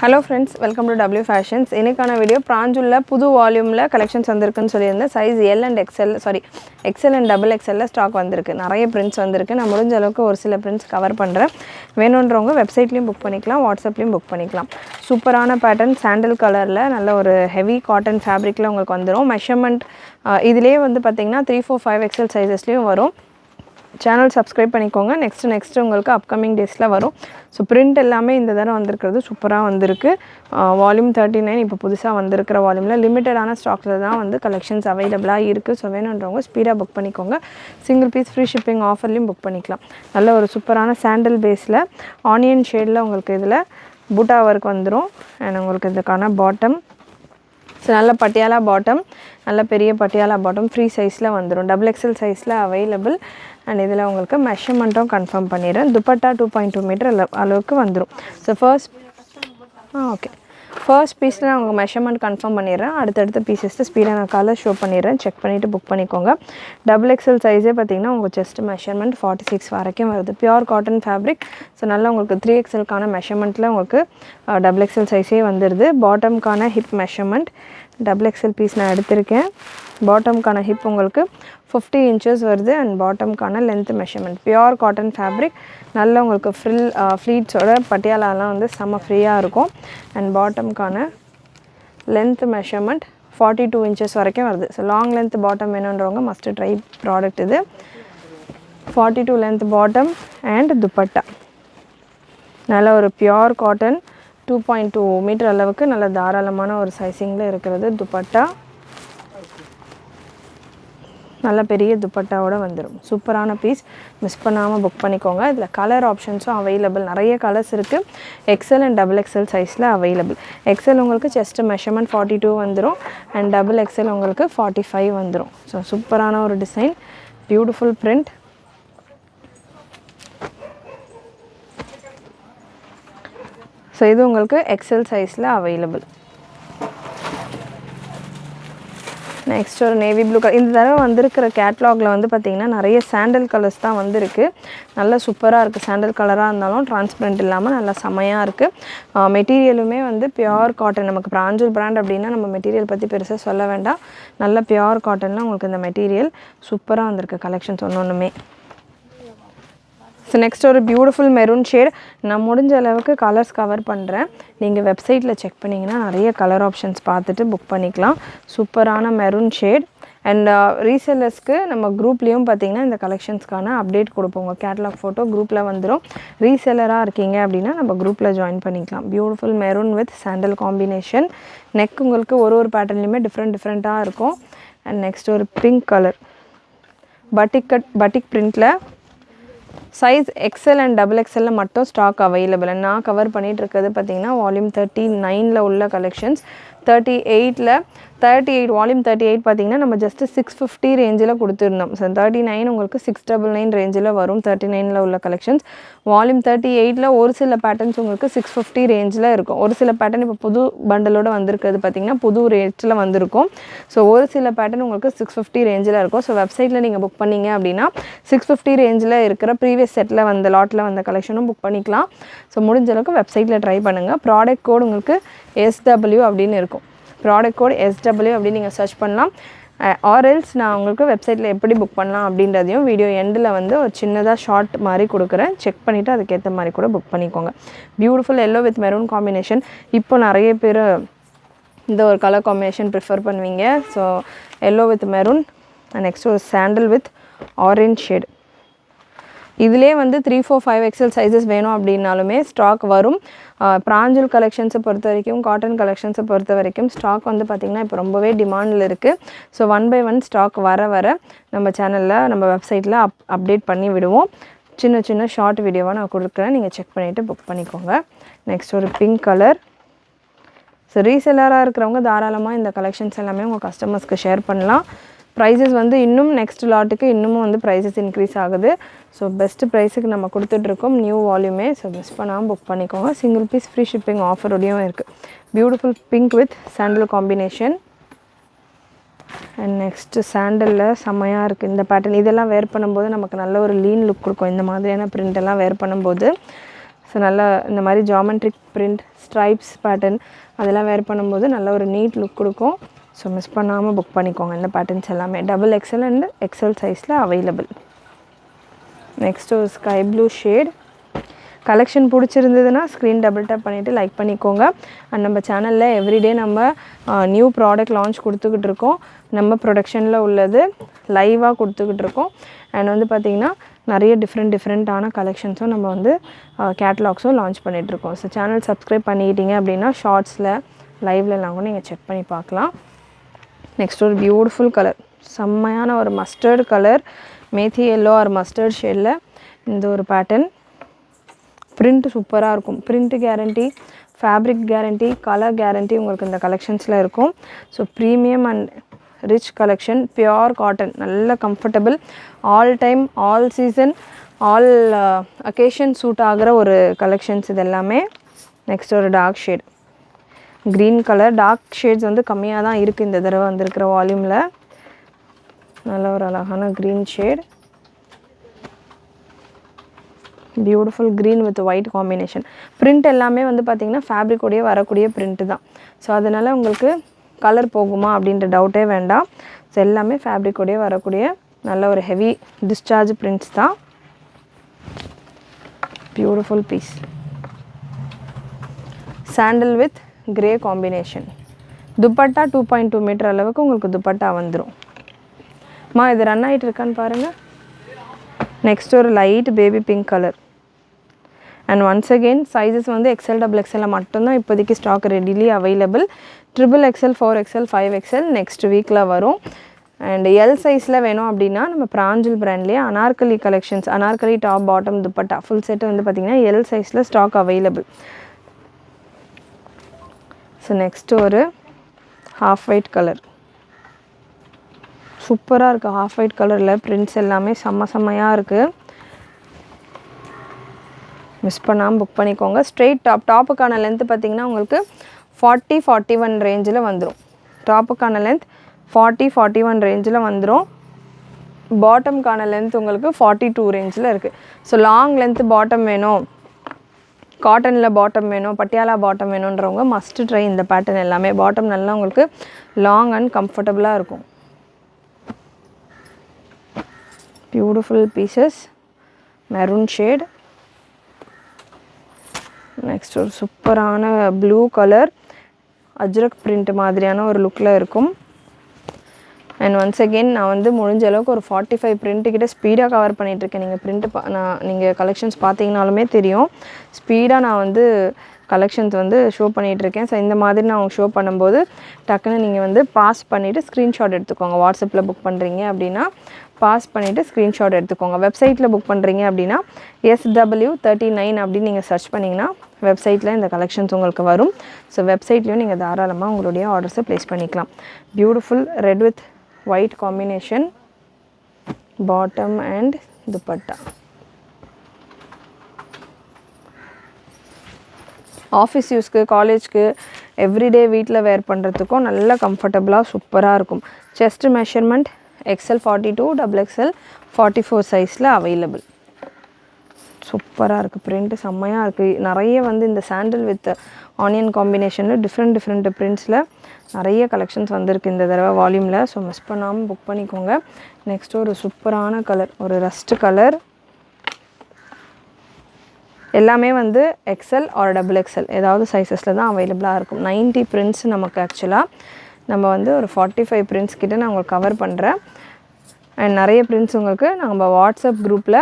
Hello friends, welcome to W Fashions. இன்னைக்கான video பிராஞ்சுள்ள புது வால்யூம்ல collections வந்திருக்குன்னு சொல்லியிருந்தேன். Size L and XL XL and double XL ல stock வந்திருக்கு. நிறைய prints வந்திருக்கு. நான் முடிஞ்ச அளவுக்கு ஒரு சில prints கவர் பண்றேன். வேணும்ன்றவங்க வெப்சைட்லயும் புக் பண்ணிக்கலாம், வாட்ஸ்அப்லயும் புக் பண்ணிக்கலாம். சூப்பரான பேட்டர்ன் சாண்டல் கலர்ல நல்ல ஒரு ஹெவி காட்டன் ஃபேப்ரிக்ல உங்களுக்கு வந்துரும். மெஷர்மென்ட் இதிலே வந்து பாத்தீங்கன்னா 3 4 5 XL சைஸஸ்லயும் வரும். சேனல் சப்ஸ்கிரைப் பண்ணிக்கோங்க. நெக்ஸ்ட் உங்களுக்கு அப்கமிங் டேஸில் வரும். ஸோ பிரிண்ட் எல்லாமே இந்த தடவை வந்திருக்கிறது சூப்பராக வந்திருக்கு. வால்யூம் 39 இப்போ புதுசாக வந்திருக்கிற வால்யூமில் லிமிட்டடான ஸ்டாக்ஸில் தான் வந்து கலெக்ஷன்ஸ் அவைலபிளாக இருக்குது. ஸோ வேணுன்றவங்க ஸ்பீடாக புக் பண்ணிக்கோங்க. சிங்கிள் பீஸ் ஃப்ரீ ஷிப்பிங் ஆஃபர்லையும் புக் பண்ணிக்கலாம். நல்ல ஒரு சூப்பரான சாண்டல் பேஸில் ஆனியன் ஷேடில் உங்களுக்கு இதில் பூட்டா ஒர்க் வந்துடும். அண்ட் உங்களுக்கு இதுக்கான பாட்டம் ஸோ நல்ல பட்டியாலா பாட்டம், நல்ல பெரிய பட்டியாலா பாட்டம் ஃப்ரீ சைஸில் வந்துடும். டபுள் எக்ஸல் சைஸில் அவைலபிள். அண்ட் இதில் உங்களுக்கு மெஷர்மெண்ட்டும் கன்ஃபார்ம் பண்ணிடுறேன். துப்பட்டா 2.2 மீட்டர் அளவுக்கு வந்துடும். ஸோ ஃபர்ஸ்ட் பீஸில் நான் உங்களுக்கு மெஷர்மெண்ட் கன்ஃபார்ம் பண்ணிடுறேன். அடுத்தடுத்த பீசஸ்ட்டு ஸ்பீடாக நான் கலர் ஷோ பண்ணிடுறேன். செக் பண்ணிவிட்டு புக் பண்ணிக்கோங்க. டபுள் எக்ஸல் சைஸே பார்த்தீங்கன்னா உங்கள் செஸ்ட் மெஷர்மெண்ட் 46 வரைக்கும் வருது. Pure cotton fabric. ஸோ நல்லா உங்களுக்கு 3XLக்கான மெஷர்மெண்ட்டில் உங்களுக்கு டபுள் எக்ஸல் சைஸே வந்துடுது. பாட்டம்க்கான hip measurement double XL piece நான் எடுத்திருக்கேன். பாட்டம்க்கான ஹிப் உங்களுக்கு 50 inches வருது. அண்ட் பாட்டம்க்கான length measurement pure cotton fabric. நல்ல உங்களுக்கு ஃப்ளீட்ஸோட பட்டியாலாலாம் வந்து செம்ம ஃப்ரீயாக இருக்கும். அண்ட் பாட்டம்க்கான லென்த் மெஷர்மெண்ட் 42 inches வரைக்கும் வருது. ஸோ லாங் லென்த் பாட்டம் வேணுன்றவங்க மஸ்ட் ட்ரை ப்ராடக்ட் இது. 42 லென்த் பாட்டம் அண்ட் துப்பட்டா நல்ல ஒரு பியூர் காட்டன் 2.2 மீட்டர் அளவுக்கு நல்ல தாராளமான ஒரு சைஸிங்கில் இருக்கிறது. துப்பட்டா நல்ல பெரிய துப்பட்டாவோட வந்துடும். சூப்பரான பீஸ், மிஸ் பண்ணாமல் புக் பண்ணிக்கோங்க. இதில் கலர் ஆப்ஷன்ஸும் அவைலபிள். நிறைய கலர்ஸ் இருக்குது. எக்ஸல் அண்ட் டபுள் எக்ஸல் சைஸில் அவைலபிள். எக்ஸல் உங்களுக்கு செஸ்ட் மெஷர்மெண்ட் 42 வந்துடும். அண்ட் டபுள் எக்ஸல் உங்களுக்கு 45 வந்துடும். ஸோ சூப்பரான ஒரு டிசைன், பியூட்டிஃபுல் பிரிண்ட். ஸோ இது உங்களுக்கு எக்ஸல் சைஸில் அவைலபிள். நெக்ஸ்ட் ஒரு நேவி ப்ளூ கலர். இந்த தடவை வந்திருக்கிற கேட்லாகில் வந்து பார்த்திங்கன்னா நிறைய சாண்டல் கலர்ஸ் தான் வந்திருக்கு. நல்லா சூப்பராக இருக்குது. சாண்டல் கலராக இருந்தாலும் டிரான்ஸ்பரண்ட் இல்லாமல் நல்லா செமையாக இருக்குது. மெட்டீரியலுமே வந்து பியூர் காட்டன். நமக்கு பிராஞ்சூல் பிராண்ட் அப்படின்னா நம்ம மெட்டீரியல் பற்றி பெருசாக சொல்ல வேண்டாம். நல்ல பியூர் காட்டனில் உங்களுக்கு இந்த மெட்டீரியல் சூப்பராக வந்திருக்கு. கலெக்ஷன்ஸ் ஒன்றுமே. ஸோ நெக்ஸ்ட் ஒரு பியூட்டிஃபுல் மெரூன் ஷேட். நான் முடிஞ்ச அளவுக்கு கலர்ஸ் கவர் பண்ணுறேன். நீங்கள் வெப்சைட்டில் செக் பண்ணிங்கன்னா நிறைய கலர் ஆப்ஷன்ஸ் பார்த்துட்டு புக் பண்ணிக்கலாம். சூப்பரான மெரூன் ஷேட். அண்ட் ரீசெல்லர்ஸ்க்கு நம்ம குரூப்லேயும் பார்த்திங்கன்னா இந்த கலெக்ஷன்ஸ்க்கான அப்டேட் கொடுப்போம். உங்கள் கேட்லாக் ஃபோட்டோ குரூப்பில் வந்துடும். ரீசெல்லராக இருக்கீங்க அப்படின்னா நம்ம குரூப்பில் ஜாயின் பண்ணிக்கலாம். Beautiful maroon with sandal combination. Neck உங்களுக்கு ஒரு பேட்டர்ன்லையுமே டிஃப்ரெண்ட்டாக இருக்கும். அண்ட் நெக்ஸ்ட் ஒரு பிங்க் கலர் பட்டிக் பிரிண்டில் சைஸ் எக்ஸல் அண்ட் டபுள் எக்ஸலில் மட்டும் ஸ்டாக் அவைலபிள். நான் கவர் பண்ணிகிட்டு இருக்கிறது பார்த்திங்கன்னா வால்யூம் 39 உள்ள கலெக்ஷன்ஸ். 38 வால்யூம் 38 பார்த்திங்கன்னா நம்ம ஜஸ்ட்டு 650 ரேஞ்சில் கொடுத்துருந்தோம். ஸோ 39 உங்களுக்கு 699 ரேஞ்சில் வரும். 39 உள்ள கலெக்ஷன்ஸ். வால்யூம் 38 ஒரு சில பேட்டர்ன்ஸ் உங்களுக்கு 650 ரேஞ்சில் இருக்கும். ஒரு சில பேட்டர்ன் இப்போ புது பண்டலோடு வந்திருக்கிறது பார்த்திங்கன்னா புது ரேட்டில் வந்திருக்கும். ஸோ ஒரு சில பேட்டர்ன் உங்களுக்கு 650 ரேஞ்சில் இருக்கும். ஸோ வெப்சைட்டில் நீங்கள் புக் பண்ணிங்க அப்படின்னா 650 ரேஞ்சில் இருக்கிற ப்ரீவியஸ் செட்டில் வந்த லாட்டில் வந்த கலெக்ஷனும் புக் பண்ணிக்கலாம். ஸோ முடிஞ்ச அளவுக்கு வெப்சைட்டில் ட்ரை பண்ணுங்கள். ப்ராடக்ட் கோட் உங்களுக்கு SW அப்படின்னு இருக்கும். ப்ராடக்ட் கோட் SW அப்படின்னு நீங்கள் சர்ச் பண்ணலாம். ஆர்எல்ஸ் நான் உங்களுக்கு வெப்சைட்டில் எப்படி புக் பண்ணலாம் அப்படின்றதையும் வீடியோ எண்டில் வந்து ஒரு சின்னதாக ஷார்ட் மாதிரி கொடுக்குறேன். செக் பண்ணிவிட்டு அதுக்கேற்ற மாதிரி கூட புக் பண்ணிக்கோங்க. Beautiful yellow with maroon combination. இப்போ நிறைய பேர் இந்த ஒரு கலர் காம்பினேஷன் ப்ரிஃபர் பண்ணுவீங்க. So yellow with maroon. Next ஒரு சாண்டல் வித் ஆரஞ்ச் ஷேட். இதிலே வந்து 3 4 5 XL சைஸஸ் வேணும் அப்படின்னாலுமே ஸ்டாக் வரும். பிராஞ்சூல் கலெக்ஷன்ஸை பொறுத்த வரைக்கும், காட்டன் கலெக்ஷன்ஸை பொறுத்த வரைக்கும் ஸ்டாக் வந்து பார்த்திங்கன்னா இப்போ ரொம்பவே டிமாண்டில் இருக்குது. ஸோ 1 by 1 ஸ்டாக் வர நம்ம சேனலில் நம்ம வெப்சைட்டில் அப்டேட் பண்ணி விடுவோம். சின்ன ஷார்ட் வீடியோவாக நான் கொடுக்குறேன். நீங்கள் செக் பண்ணிவிட்டு புக் பண்ணிக்கோங்க. நெக்ஸ்ட் ஒரு பிங்க் கலர். ஸோ ரீசெல்லராக இருக்கிறவங்க தாராளமாக இந்த கலெக்ஷன்ஸ் எல்லாமே உங்கள் கஸ்டமர்ஸ்க்கு ஷேர் பண்ணலாம். ப்ரைஸஸ் வந்து இன்னும் நெக்ஸ்ட் லாட்டுக்கு இன்னமும் வந்து ப்ரைஸஸ் இன்க்ரீஸ் ஆகுது. ஸோ பெஸ்ட்டு ப்ரைஸுக்கு நம்ம கொடுத்துட்ருக்கோம் நியூ வால்யூமே. ஸோ மிஸ் பண்ணாமல் புக் பண்ணிக்கோங்க. சிங்கிள் பீஸ் ஃப்ரீ ஷிப்பிங் ஆஃபரோடையும் இருக்குது. Beautiful pink with sandal combination. And next சாண்டலில் செம்மையாக இருக்குது இந்த பேட்டர்ன். இதெல்லாம் வேர் பண்ணும்போது நமக்கு நல்ல ஒரு லீன் லுக் கொடுக்கும். இந்த மாதிரியான பிரிண்டெல்லாம் வேர் பண்ணும்போது ஸோ நல்லா இந்த மாதிரி ஜாமெட்ரிக் பிரிண்ட் ஸ்ட்ரைப்ஸ் பேட்டர்ன் அதெல்லாம் வேர் பண்ணும்போது நல்ல ஒரு நீட் லுக் கொடுக்கும். ஸோ மிஸ் பண்ணாமல் புக் பண்ணிக்கோங்க. இந்த பேட்டர்ன்ஸ் எல்லாமே XXL அண்ட் எக்ஸல் சைஸில் அவைலபிள். நெக்ஸ்ட்டு ஒரு ஸ்கை ப்ளூ ஷேட். கலெக்ஷன் பிடிச்சிருந்ததுன்னா ஸ்க்ரீன் டபுள் டேப் பண்ணிவிட்டு லைக் பண்ணிக்கோங்க. அண்ட் நம்ம சேனலில் எவ்ரிடே நம்ம நியூ ப்ராடக்ட் லான்ச் கொடுத்துக்கிட்டு இருக்கோம். நம்ம ப்ரொடக்ஷனில் உள்ளது லைவாக கொடுத்துக்கிட்டு இருக்கோம். அண்ட் வந்து பார்த்திங்கன்னா நிறைய டிஃப்ரெண்ட்டான கலெக்ஷன்ஸும் நம்ம வந்து கேட்லாக்ஸும் லான்ச் பண்ணிகிட்ருக்கோம். ஸோ சேனல் சப்ஸ்கிரைப் பண்ணிக்கிட்டீங்க அப்படின்னா ஷார்ட்ஸில் லைவ்லலாம் கூட நீங்கள் செக் பண்ணி பார்க்கலாம். நெக்ஸ்ட் ஒரு பியூட்டிஃபுல் கலர், செம்மையான ஒரு mustard colour, methi yellow or mustard ஷேடில் இந்த ஒரு பேட்டர்ன். பிரிண்ட் சூப்பராக இருக்கும். Print guarantee, fabric guarantee, colour guarantee உங்களுக்கு இந்த கலெக்ஷன்ஸில் இருக்கும். So premium and rich collection, pure cotton, நல்ல comfortable, all time all season all occasion suit ஆகிற ஒரு கலெக்ஷன்ஸ் இது எல்லாமே. நெக்ஸ்ட் ஒரு dark shade green colour. Dark shades வந்து கம்மியாக தான் இருக்குது இந்த தடவை வந்திருக்கிற வால்யூமில். நல்ல ஒரு அழகான green shade, beautiful green with white combination. Print எல்லாமே வந்து பார்த்திங்கன்னா ஃபேப்ரிக்கோடையே வரக்கூடிய பிரிண்ட்டு தான். ஸோ அதனால் உங்களுக்கு கலர் போகுமா அப்படின்ற டவுட்டே வேண்டாம். ஸோ எல்லாமே ஃபேப்ரிக்கோடையே வரக்கூடிய நல்ல ஒரு ஹெவி டிஸ்சார்ஜ் பிரிண்ட்ஸ் தான். Beautiful piece. Sandal with grey combination. Dupatta 2.2 metre அளவுக்கு உங்களுக்கு துப்பட்டா வந்துடும். இது ரன் ஆகிட்டு இருக்கான்னு பாருங்கள். நெக்ஸ்ட் ஒரு light baby pink colour. And once again sizes வந்து XL XXL மட்டும்தான் இப்போதைக்கு stock readily available. XXL 4XL 5XL next வீக்கில் வரும். அண்ட் எல் சைஸில் வேணும் அப்படின்னா நம்ம பிராஞ்சில் பிராண்ட்லேயே anarkali collections, anarkali top bottom dupatta full set வந்து பார்த்திங்கன்னா எல் சைஸில் ஸ்டாக் அவைலபிள். ஸோ நெக்ஸ்ட்டு ஒரு ஹாஃப் ஒயிட் கலர், சூப்பராக இருக்குது. ஹாஃப் ஒயிட் கலரில் பிரிண்ட்ஸ் எல்லாமே செம்மையாக இருக்குது. மிஸ் பண்ணாமல் புக் பண்ணிக்கோங்க. ஸ்ட்ரெயிட் டாப்புக்கான லென்த்து பார்த்திங்கன்னா உங்களுக்கு 40-41 ரேஞ்சில் வந்துடும். டாப்புக்கான லென்த் 40-41 ரேஞ்சில் வந்துடும். பாட்டம்கான லென்த் உங்களுக்கு 42 ரேஞ்சில் இருக்குது. ஸோ லாங் லென்த்து பாட்டம் வேணும், காட்டனில் பாட்டம் வேணும், பட்டியாலா பாட்டம் வேணுன்றவங்க மஸ்ட்டு ட்ரை இந்த பேட்டர்ன் எல்லாமே. பாட்டம் நல்லா உங்களுக்கு லாங் அண்ட் கம்ஃபர்டபுளாக இருக்கும். Beautiful pieces, maroon shade. Next ஒரு சூப்பரான ப்ளூ கலர், அஜ்ரக் பிரிண்ட் மாதிரியான ஒரு லுக்கில் இருக்கும். அண்ட் ஒன்ஸ் அகெயின் நான் வந்து முடிஞ்ச அளவுக்கு ஒரு 45 பிரிண்ட்டுக்கிட்ட ஸ்பீடாக கவர் பண்ணிகிட்ருக்கேன். நீங்கள் நீங்கள் கலெக்ஷன்ஸ் பார்த்தீங்கனாலுமே தெரியும், ஸ்பீடாக நான் வந்து கலெக்ஷன்ஸ் வந்து ஷோ பண்ணிகிட்ருக்கேன். ஸோ இந்த மாதிரி நான் ஷோ பண்ணும்போது டக்குன்னு நீங்கள் வந்து பாஸ் பண்ணிவிட்டு ஸ்க்ரீன்ஷாட் எடுத்துக்கோங்க. வாட்ஸ்அப்பில் புக் பண்ணுறீங்க அப்படின்னா பாஸ் பண்ணிவிட்டு ஸ்க்ரீன்ஷாட் எடுத்துக்கோங்க. வெப்சைட்டில் புக் பண்ணுறீங்க அப்படின்னா SW39 அப்படின்னு நீங்கள் சர்ச் பண்ணிங்கன்னா வெப்சைட்டில் இந்த கலெக்ஷன்ஸ் உங்களுக்கு வரும். ஸோ வெப்சைட்லேயும் நீங்கள் தாராளமாக உங்களுடைய ஆர்டர்ஸை ப்ளேஸ் பண்ணிக்கலாம். Beautiful red with white combination, bottom and dupatta. Office யூஸ்க்கு, காலேஜ்க்கு, எவ்ரிடே வீட்டில் வேர் பண்ணுறதுக்கும் நல்ல கம்ஃபர்டபுளாக சூப்பராக இருக்கும். செஸ்ட் மெஷர்மெண்ட் XL 42, XXL 44 சைஸில் அவைலபிள். சூப்பராக இருக்குது. பிரிண்ட்டு செம்மையாக இருக்குது. நிறைய வந்து இந்த சாண்டில் வித் ஆனியன் காம்பினேஷனில் டிஃப்ரெண்ட் பிரிண்ட்ஸில் நிறைய கலெக்ஷன்ஸ் வந்திருக்கு இந்த தடவை வால்யூமில். ஸோ மிஸ் பண்ணாமல் புக் பண்ணிக்கோங்க. நெக்ஸ்ட்டு ஒரு சூப்பரான கலர், ஒரு ரஸ்ட் கலர். எல்லாமே வந்து XL ஆர் XXL ஏதாவது சைஸஸில் தான் அவைலபிளாக இருக்கும். 90 பிரிண்ட்ஸ் நமக்கு ஆக்சுவலாக நம்ம வந்து ஒரு 45 பிரிண்ட்ஸ் கிட்ட நான் உங்களுக்கு கவர் பண்ணுறேன். அண்ட் நிறைய பிரிண்ட்ஸ் உங்களுக்கு நம்ம வாட்ஸ்அப் குரூப்பில்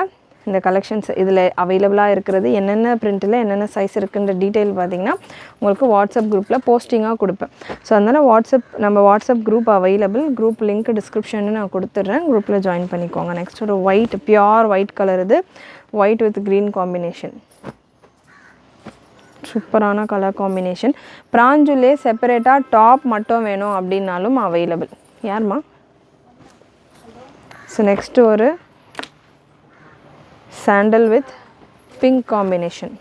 இந்த கலெக்ஷன்ஸ் இதில் அவைலபிளாக இருக்கிறது, என்னென்ன பிரிண்ட்டில் என்னென்ன சைஸ் இருக்குன்ற டீட்டெயில் பார்த்திங்கன்னா உங்களுக்கு வாட்ஸ்அப் குரூப்பில் போஸ்டிங்காக கொடுப்பேன். ஸோ அதனால் நம்ம WhatsApp group available. Group link டிஸ்கிரிப்ஷன்னு நான் கொடுத்துட்றேன், குரூப்பில் ஜாயின் பண்ணிக்கோங்க. நெக்ஸ்ட் ஒரு ஒயிட், பியோர் ஒயிட் கலர். இது ஒயிட் வித் க்ரீன் காம்பினேஷன், சூப்பரான கலர் காம்பினேஷன். பிராஞ்சுலே செப்பரேட்டாக டாப் மட்டும் வேணும் அப்படின்னாலும் அவைலபிள். யார்மா? ஸோ நெக்ஸ்ட்டு ஒரு sandal with pink combination,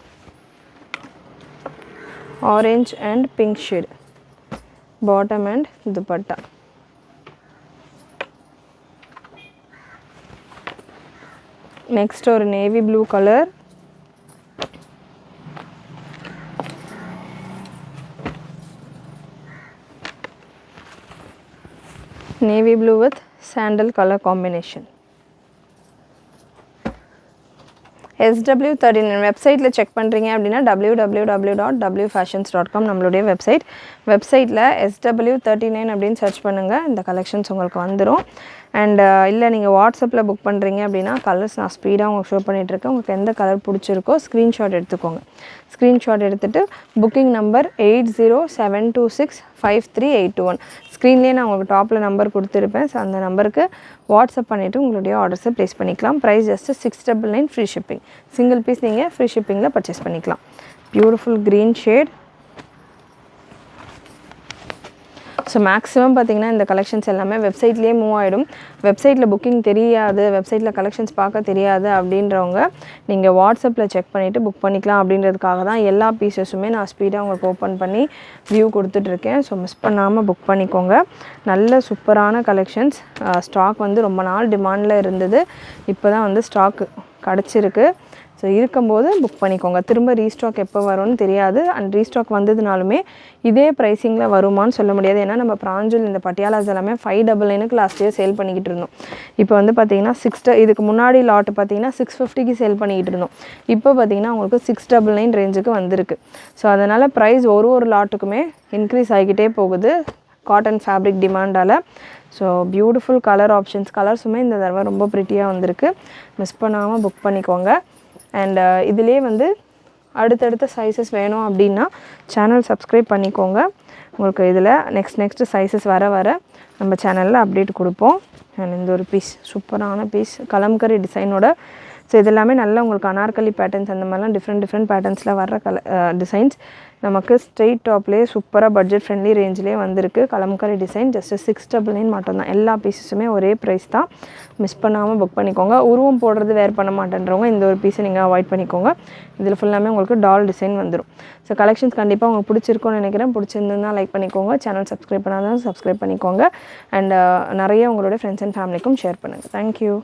orange and pink shade, bottom and dupatta. Next ஒரு navy blue colour, navy blue with sandal colour combination. SW39 வெப்சைட்டில் செக் பண்ணுறீங்க அப்படின்னா www.wfashions.com நம்மளுடைய வெப்சைட்டில் SW39 அப்படின்னு சர்ச் பண்ணுங்கள். இந்த கலெக்ஷன்ஸ் உங்களுக்கு வந்துடும். அண்ட் இல்லை நீங்கள் வாட்ஸ்அப்பில் புக் பண்ணுறீங்க அப்படின்னா கலர்ஸ் நான் ஸ்பீடாக உங்களுக்கு ஷோ பண்ணிகிட்ருக்கேன். உங்களுக்கு எந்த கலர் பிடிச்சிருக்கோ ஸ்க்ரீன்ஷாட் எடுத்துக்கோங்க. ஸ்க்ரீன்ஷாட் எடுத்துகிட்டு புக்கிங் நம்பர் 8072653821 ஸ்க்ரீன்லேயே நான் உங்களுக்கு டாப்பில் நம்பர் கொடுத்துருப்பேன். ஸோ அந்த நம்பருக்கு வாட்ஸ்அப் பண்ணிவிட்டு உங்களுடைய ஆர்டர்ஸை ப்ளேஸ் பண்ணிக்கலாம். Price just 699 free shipping. Single piece நீங்கள் ஃப்ரீ ஷிப்பிங்கில் பர்ச்சேஸ் பண்ணிக்கலாம். Beautiful green shade. So maximum பார்த்திங்கன்னா இந்த கலெக்ஷன்ஸ் எல்லாமே வெப்சைட்லேயே மூவ் ஆகிடும். வெப்சைட்டில் புக்கிங் தெரியாது, வெப்சைட்டில் கலெக்ஷன்ஸ் பார்க்க தெரியாது அப்படின்றவங்க நீங்கள் வாட்ஸ்அப்பில் செக் பண்ணிவிட்டு புக் பண்ணிக்கலாம். அப்படின்றதுக்காக தான் எல்லா பீசஸுமே நான் ஸ்பீடாக உங்களுக்கு ஓப்பன் பண்ணி வியூ கொடுத்துட்ருக்கேன். ஸோ மிஸ் பண்ணாமல் புக் பண்ணிக்கோங்க. நல்ல சூப்பரான கலெக்ஷன்ஸ். ஸ்டாக் வந்து ரொம்ப நாள் டிமாண்டில் இருந்தது. இப்போ தான் வந்து ஸ்டாக் கிடச்சிருக்கு. ஸோ இருக்கும்போது புக் பண்ணிக்கோங்க. திரும்ப ரீஸ்டாக் எப்போ வரும்னு தெரியாது. அண்ட் ரீஸ்டாக் வந்ததுனாலுமே இதே ப்ரைஸிங்கில் வருமானு சொல்ல முடியாது. ஏன்னா நம்ம பிராஞ்சூல் இந்த பட்டியாலாஸ் எல்லாமே 599க்கு லாஸ்ட் இயர் சேல் பண்ணிக்கிட்டு இருந்தோம். இப்போ வந்து பார்த்திங்கன்னா இதுக்கு முன்னாடி லாட்டு பார்த்திங்கன்னா 650க்கு சேல் பண்ணிக்கிட்டு இருந்தோம். இப்போ பார்த்திங்கன்னா உங்களுக்கு 699 ரேஞ்சுக்கு வந்திருக்கு. ஸோ அதனால் ப்ரைஸ் ஒரு லாட்டுக்குமே இன்க்ரீஸ் ஆகிக்கிட்டே போகுது காட்டன் ஃபேப்ரிக் டிமாண்டால். So beautiful colour options. கலர்ஸுமே இந்த தடவை ரொம்ப ப்ரிட்டியாக வந்திருக்கு. மிஸ் பண்ணாமல் புக் பண்ணிக்கோங்க. அண்ட் இதிலே வந்து அடுத்தடுத்த சைஸஸ் வேணும் அப்படின்னா சேனல் சப்ஸ்கிரைப் பண்ணிக்கோங்க. உங்களுக்கு இதில் நெக்ஸ்ட் சைஸஸ் வர நம்ம சேனலில் அப்டேட் கொடுப்போம். அண்ட் இந்த ஒரு பீஸ் சூப்பரான பீஸ் கலம்கரி டிசைனோட. ஸோ இதெல்லாமே நல்லா உங்களுக்கு அனார்கலி பேட்டர்ன்ஸ் அந்த மாதிரிலாம் டிஃப்ரெண்ட் பேட்டர்ன்ஸில் வர்ற டிசைன்ஸ் நமக்கு ஸ்ட்ரெயிட் டாப்லேயே சூப்பராக பட்ஜெட் ஃப்ரெண்ட்லி ரேஞ்சிலே வந்திருக்கு. கலம்கரி டிசைன் ஜஸ்ட்டு 699 மட்டும்தான். எல்லா பீஸஸுமே ஒரே ப்ரைஸ் தான். மிஸ் பண்ணாமல் புக் பண்ணிக்கோங்க. உருவம் போடுறது வேறு பண்ண மாட்டேன்றவங்க இந்த ஒரு பீஸை நீங்கள் அவாய்ட் பண்ணிக்கோங்க. இதில் ஃபுல்லாமே உங்களுக்கு டால் டிசைன் வந்துடும். ஸோ கலெக்ஷன்ஸ் கண்டிப்பாக உங்களுக்கு பிடிச்சிருக்கும்னு நினைக்கிறேன். பிடிச்சிருந்ததுன்னா லைக் பண்ணிக்கோங்க. சேனல் சப்ஸ்கிரைப் பண்ணாதான் சப்ஸ்கிரைப் பண்ணிக்கோங்க. அண்ட் நிறைய உங்களோட ஃப்ரெண்ட்ஸ் அண்ட் ஃபேமிலிக்கும் ஷேர் பண்ணுங்கள். தேங்க்யூ.